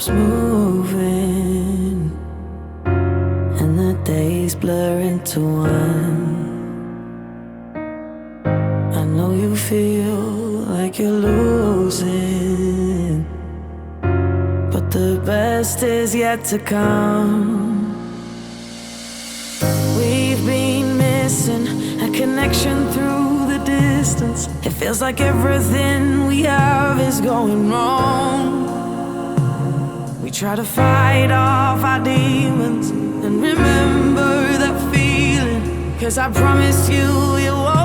keeps moving, and the days blur into one. I know you feel like you're losing, but the best is yet to come. We've been missing a connection through the distance. It feels like everything we have is going wrong. We try to fight off our demons and remember that feeling, 'cause I promise you it won't